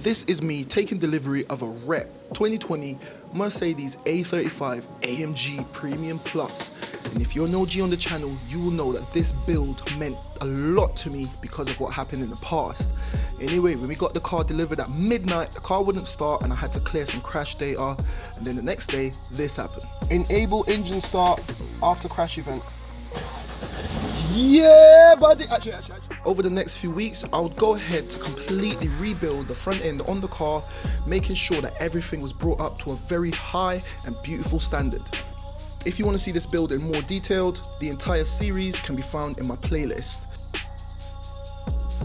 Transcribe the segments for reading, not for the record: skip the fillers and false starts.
This is me taking delivery of a rep 2020 Mercedes A35 Amg Premium Plus. And if you're an OG on the channel, you will know that this build meant a lot to me because of what happened in the past. Anyway, when we got the car delivered at midnight, the car wouldn't start and I had to clear some crash data. And then the next day, this happened. Enable engine start after crash event. Yeah, buddy. Actually. Over the next few weeks, I would go ahead to completely rebuild the front end on the car, making sure that everything was brought up to a very high and beautiful standard. If you want to see this build in more detailed, the entire series can be found in my playlist.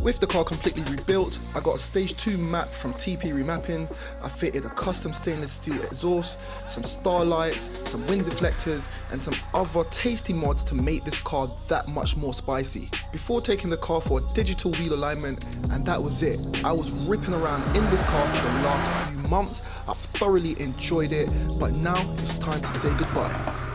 With the car completely rebuilt, I got a stage 2 map from TP Remapping. I fitted a custom stainless steel exhaust, some starlights, some wind deflectors, and some other tasty mods to make this car that much more spicy. Before taking the car for a digital wheel alignment, and that was it. I was ripping around in this car for the last few months. I've thoroughly enjoyed it, but now it's time to say goodbye.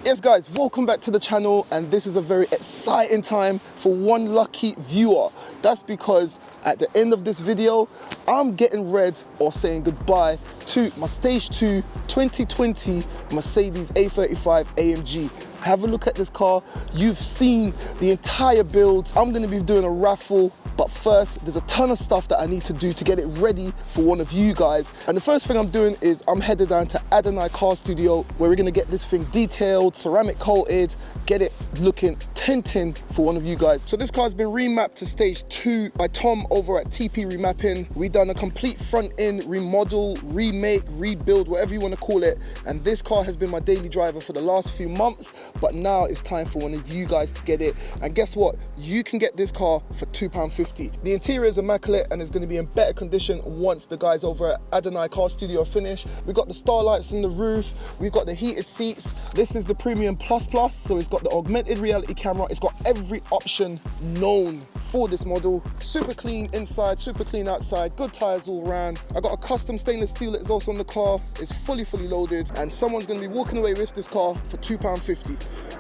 Yes guys, welcome back to the channel, and this is a very exciting time for one lucky viewer. That's because at the end of this video, I'm getting rid or saying goodbye to my Stage 2 2020 Mercedes A35 AMG. Have a look at this car. You've seen the entire build. I'm gonna be doing a raffle, but first, there's a ton of stuff that I need to do to get it ready for one of you guys. And the first thing I'm doing is I'm headed down to Adonai Car Studio, where we're gonna get this thing detailed, ceramic coated, get it looking 10-10 for one of you guys. So this car's been remapped to Stage 2 by Tom over at TP Remapping. We done a complete front end remodel, remake, rebuild, whatever you wanna call it. And this car has been my daily driver for the last few months, but now it's time for one of you guys to get it. And guess what? You can get this car for £2.50. The interior is immaculate and is going to be in better condition once the guys over at Adonai Car Studio finish. We've got the starlights in the roof, we've got the heated seats. This is the Premium Plus, so it's got the augmented reality camera. It's got every option known for this model. Super clean inside, super clean outside, good tires all around. I got a custom stainless steel exhaust on the car. It's fully loaded, and someone's going to be walking away with this car for £2.50.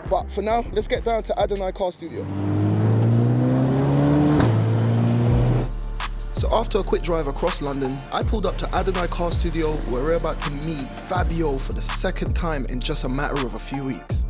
But for now, let's get down to Adonai Car Studio. So after a quick drive across London, I pulled up to Adonai Car Studio, where we're about to meet Fabio for the second time in just a matter of a few weeks.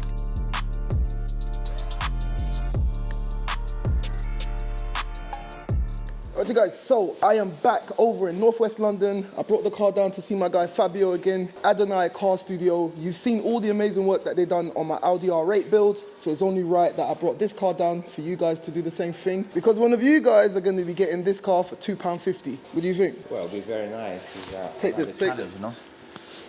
Alright guys, so I am back over in Northwest London. I brought the car down to see my guy Fabio again. Adonai Car Studio. You've seen all the amazing work that they've done on my Audi R8 build, so it's only right that I brought this car down for you guys to do the same thing, because one of you guys are going to be getting this car for £2.50. What do you think? Well, it'll be very nice. Take this, take this. You know?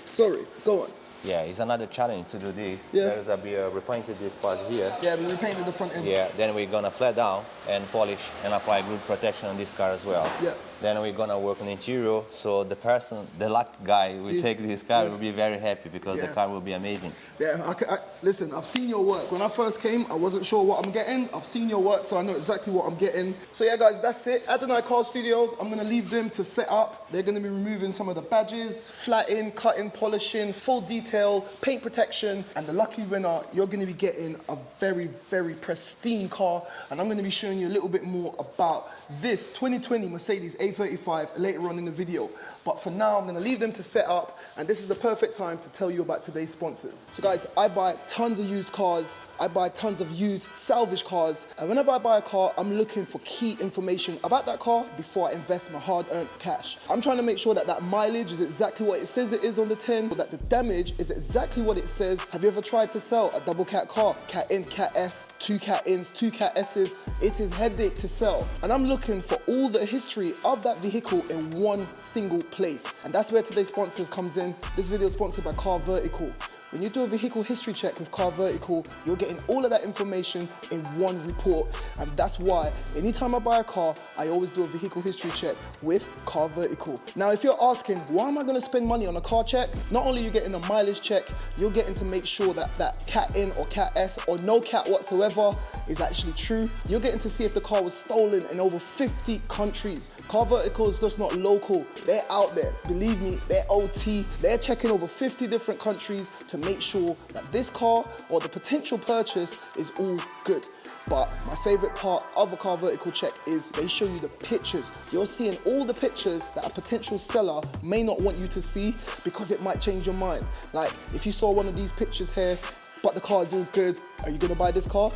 Sorry, go on. Yeah, it's another challenge to do this. Yeah. There's a be repainted this part here. Yeah, we repainted the front end. Yeah, then we're gonna flat down and polish and apply good protection on this car as well. Yeah. Then we're gonna work on interior, so the person, the lucky guy who will take this car will be very happy because the car will be amazing. Yeah, listen, I've seen your work. When I first came, I wasn't sure what I'm getting. I've seen your work, so I know exactly what I'm getting. So yeah, guys, that's it. Adonai Car Studios, I'm gonna leave them to set up. They're gonna be removing some of the badges, flatting, cutting, polishing, full detail, paint protection, and the lucky winner, you're gonna be getting a very, very pristine car, and I'm gonna be showing you a little bit more about this 2020 Mercedes A35 later on in the video. But for now, I'm gonna leave them to set up, and this is the perfect time to tell you about today's sponsors. So guys, I buy tons of used cars, I buy tons of used salvage cars, and whenever I buy a car, I'm looking for key information about that car before I invest my hard-earned cash. I'm trying to make sure that that mileage is exactly what it says it is on the tin, or that the damage is exactly what it says. Have you ever tried to sell a double cat car? Cat in, cat S, 2 cat ins, 2 cat S's. It is headache to sell. And I'm looking for all the history of that vehicle in one single place. And that's where today's sponsors comes in. This video is sponsored by Car Vertical. When you do a vehicle history check with Car Vertical, you're getting all of that information in one report. And that's why anytime I buy a car, I always do a vehicle history check with Car Vertical. Now, if you're asking, why am I gonna spend money on a car check? Not only are you getting a mileage check, you're getting to make sure that that cat in or cat S or no cat whatsoever is actually true. You're getting to see if the car was stolen in over 50 countries. Car Vertical is just not local. They're out there. Believe me, they're OT. They're checking over 50 different countries to make sure that this car or the potential purchase is all good. But my favorite part of a car vertical check is they show you the pictures. You're seeing all the pictures that a potential seller may not want you to see because it might change your mind. Like if you saw one of these pictures here, but the car is all good, are you gonna buy this car?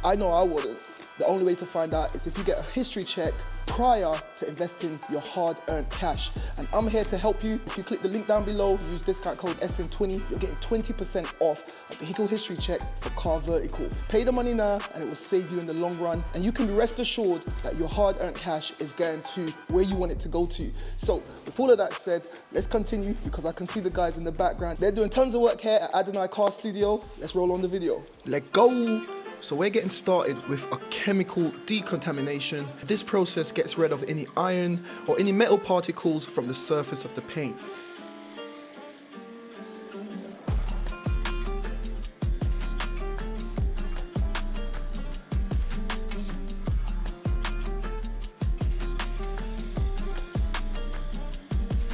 I know I wouldn't. The only way to find out is if you get a history check prior to investing your hard-earned cash. And I'm here to help you. If you click the link down below, use discount code SM20, you're getting 20% off a vehicle history check for Car Vertical. Pay the money now and it will save you in the long run. And you can be rest assured that your hard-earned cash is going to where you want it to go to. So with all of that said, let's continue because I can see the guys in the background. They're doing tons of work here at Adonai Car Studio. Let's roll on the video. Let's go. So we're getting started with a chemical decontamination. This process gets rid of any iron or any metal particles from the surface of the paint.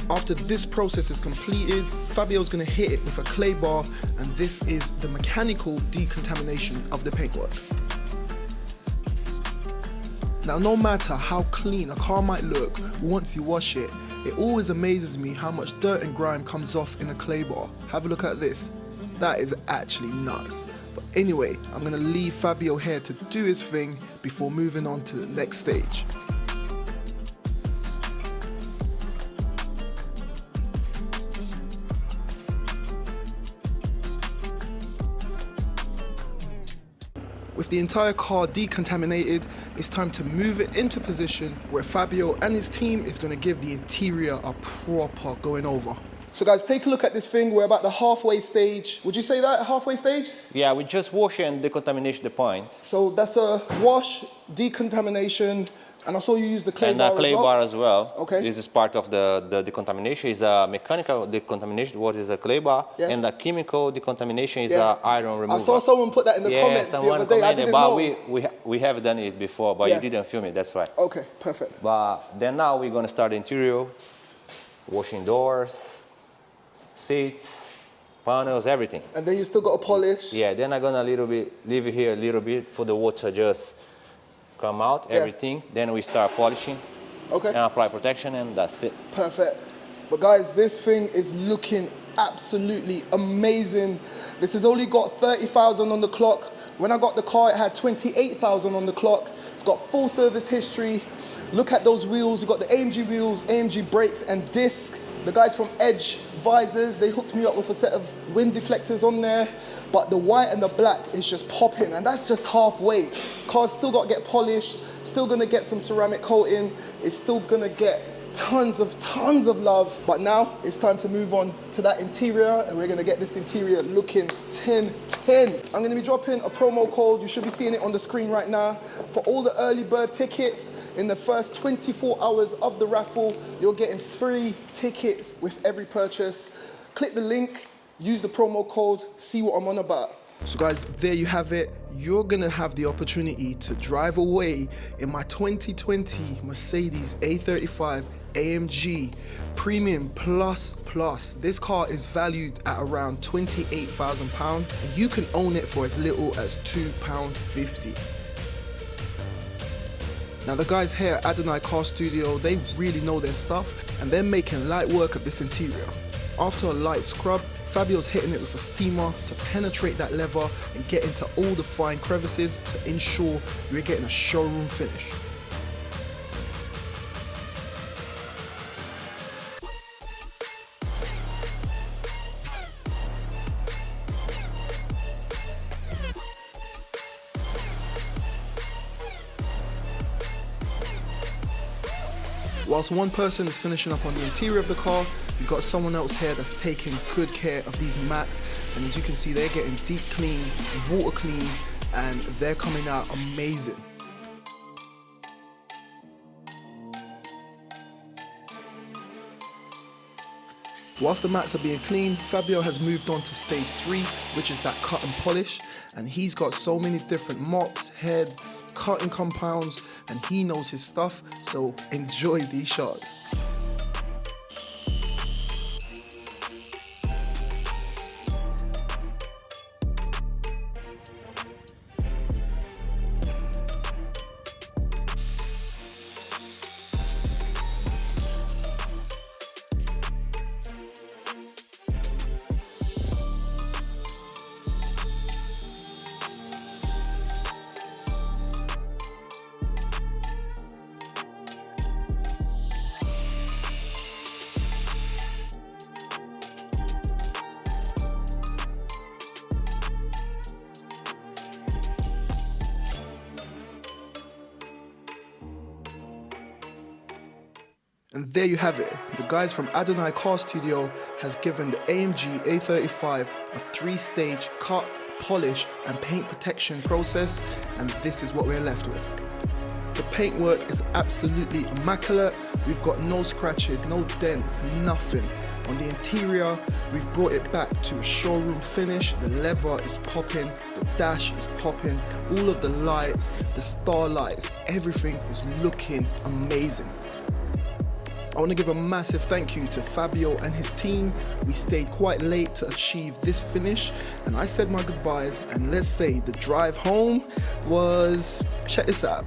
After this process is completed, Fabio's gonna hit it with a clay bar, and this is the mechanical decontamination of the paintwork. Now, no matter how clean a car might look once you wash it, it always amazes me how much dirt and grime comes off in a clay bar. Have a look at this. That is actually nuts. But anyway, I'm gonna leave Fabio here to do his thing before moving on to the next stage. With the entire car decontaminated, it's time to move it into position where Fabio and his team is going to give the interior a proper going over. So guys, take a look at this thing. We're about the halfway stage. Would you say that, halfway stage? Yeah, we just wash and decontamination the point. So that's a wash, decontamination, and I saw you use the clay bar as well. And the clay bar as well. Okay. This is part of the decontamination. Is a mechanical decontamination, what is a clay bar, and the chemical decontamination is a iron removal. I saw someone put that in the comments the other day. I didn't know. We have done it before, but you didn't film it, that's why. Okay, perfect. But then now we're going to start the interior, washing doors, seats, panels, everything. And then you still got to polish. Yeah, then I'm gonna leave it here a little bit for the water just come out, everything. Then we start polishing. Okay. And apply protection, and that's it. Perfect. But guys, this thing is looking absolutely amazing. This has only got 30,000 on the clock. When I got the car, it had 28,000 on the clock. It's got full service history. Look at those wheels. You've got the AMG wheels, AMG brakes and disc. The guys from Edge Visors, they hooked me up with a set of wind deflectors on there, but the white and the black is just popping, and that's just halfway. Car's still got to get polished, still gonna get some ceramic coating, it's still gonna get tons of love, but now it's time to move on to that interior, and we're gonna get this interior looking 10-10. I'm gonna be dropping a promo code, you should be seeing it on the screen right now. For all the early bird tickets, in the first 24 hours of the raffle, you're getting free tickets with every purchase. Click the link, use the promo code, see what I'm on about. So guys, there you have it. You're gonna have the opportunity to drive away in my 2020 Mercedes A35 AMG Premium Plus Plus. This car is valued at around £28,000 and you can own it for as little as £2.50. Now the guys here at Adonai Car Studio, they really know their stuff and they're making light work of this interior. After a light scrub, Fabio's hitting it with a steamer to penetrate that leather and get into all the fine crevices to ensure you're getting a showroom finish. Whilst one person is finishing up on the interior of the car, you've got someone else here that's taking good care of these mats, and as you can see, they're getting deep cleaned, water cleaned, and they're coming out amazing. Whilst the mats are being cleaned, Fabio has moved on to stage 3, which is that cut and polish, and he's got so many different mops, heads, cutting compounds, and he knows his stuff, so enjoy these shots. And there you have it. The guys from Adonai Car Studio has given the AMG A35 a 3-stage cut, polish and paint protection process, and this is what we're left with. The paintwork is absolutely immaculate. We've got no scratches, no dents, nothing. On the interior, we've brought it back to a showroom finish. The leather is popping, the dash is popping, all of the lights, the star lights, everything is looking amazing. I want to give a massive thank you to Fabio and his team. We stayed quite late to achieve this finish, and I said my goodbyes, and let's say the drive home was, check this out.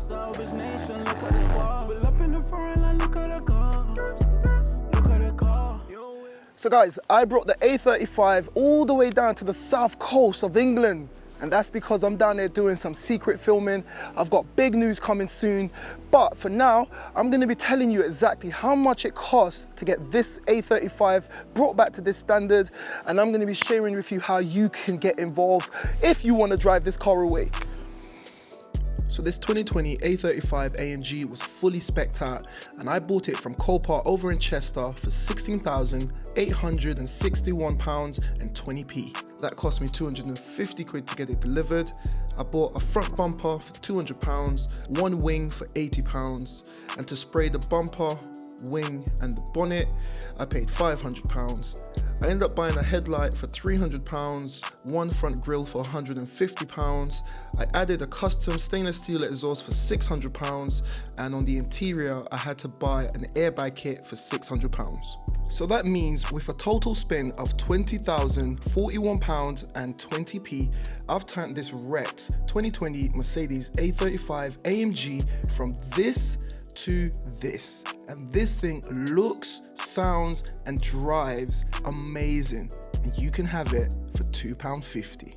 Salvage nation, look at the squad. We're up in the front line, look at the car. Look at the car. So guys, I brought the A35 all the way down to the south coast of England. And that's because I'm down there doing some secret filming. I've got big news coming soon. But for now, I'm gonna be telling you exactly how much it costs to get this A35 brought back to this standard. And I'm gonna be sharing with you how you can get involved if you wanna drive this car away. So this 2020 A35 AMG was fully spec'd out, and I bought it from Copart over in Chester for £16,861.20. That cost me 250 quid to get it delivered. I bought a front bumper for £200, one wing for £80, and to spray the bumper, wing and the bonnet, I paid £500. I ended up buying a headlight for £300, one front grille for £150. I added a custom stainless steel exhaust for £600, and on the interior I had to buy an airbag kit for £600. So that means with a total spend of £20,041.20, I've turned this wrecked 2020 Mercedes A35 AMG from this to this, and this thing looks, sounds and drives amazing, and you can have it for £2.50.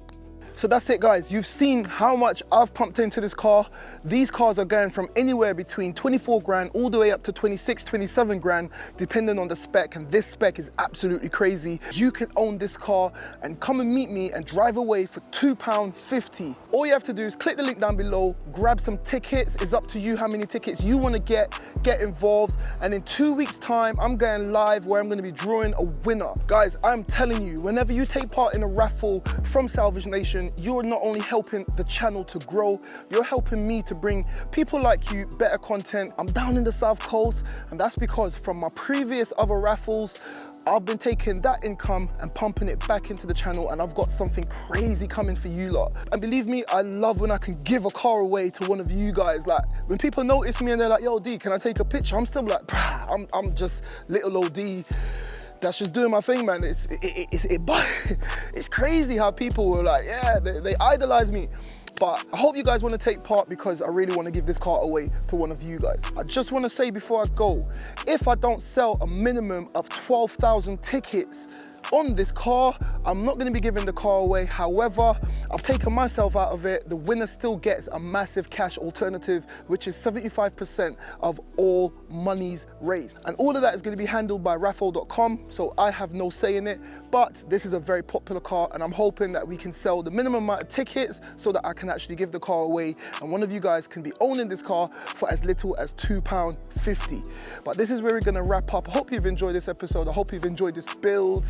So that's it guys, you've seen how much I've pumped into this car. These cars are going from anywhere between 24 grand all the way up to 26, 27 grand, depending on the spec, and this spec is absolutely crazy. You can own this car and come and meet me and drive away for £2.50. All you have to do is click the link down below, grab some tickets. It's up to you how many tickets you want to get involved, and in 2 weeks time I'm going live where I'm going to be drawing a winner. Guys, I'm telling you, whenever you take part in a raffle from Salvage Nation, you're not only helping the channel to grow, you're helping me to bring people like you better content. I'm down in the South Coast, and that's because from my previous other raffles, I've been taking that income and pumping it back into the channel, and I've got something crazy coming for you lot. And believe me, I love when I can give a car away to one of you guys. Like when people notice me and they're like, yo D, can I take a picture? I'm still like, I'm just little old D. That's just doing my thing, man. It's crazy how people were like, yeah, they idolize me. But I hope you guys want to take part, because I really want to give this car away to one of you guys. I just want to say before I go, if I don't sell a minimum of 12,000 tickets on this car, I'm not going to be giving the car away. However, I've taken myself out of it. The winner still gets a massive cash alternative, which is 75% of all monies raised. And all of that is going to be handled by Raffle.com, so I have no say in it. But this is a very popular car, and I'm hoping that we can sell the minimum amount of tickets so that I can actually give the car away, and one of you guys can be owning this car for as little as £2.50. But this is where we're going to wrap up. I hope you've enjoyed this episode. I hope you've enjoyed this build.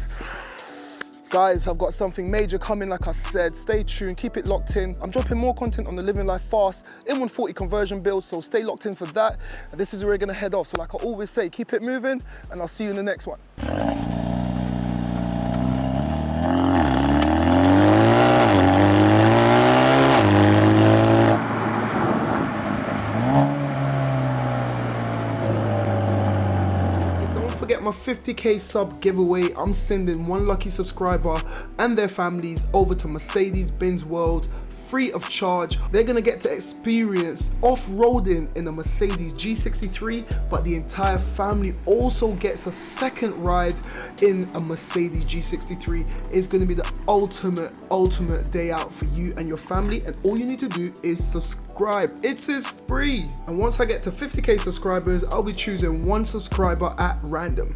Guys, I've got something major coming, like I said. Stay tuned, keep it locked in. I'm dropping more content on the Living Life Fast M140 conversion build, so stay locked in for that. And this is where we're gonna head off. So like I always say, keep it moving, and I'll see you in the next one. my 50k sub giveaway, I'm sending one lucky subscriber and their families over to Mercedes-Benz World free of charge. They're gonna get to experience off-roading in a Mercedes G63, but the entire family also gets a second ride in a Mercedes G63. It's gonna be the ultimate day out for you and your family, and all you need to do is subscribe. It is free. And once I get to 50k subscribers, I'll be choosing one subscriber at random.